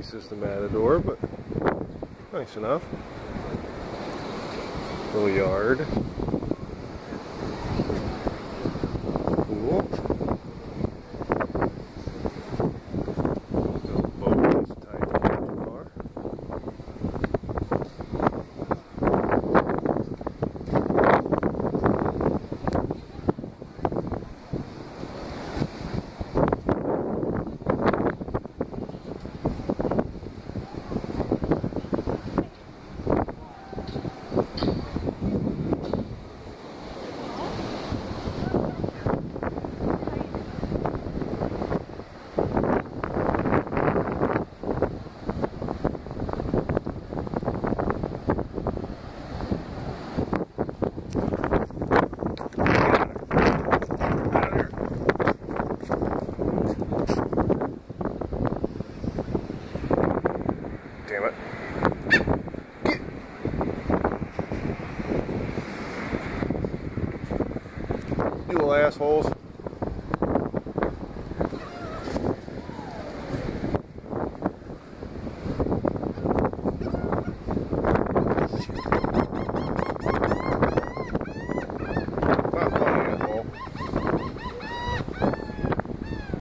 nice as the Matador, but nice enough. Little yard. Cool. Little boat is tied to the car. Damn it. You little assholes.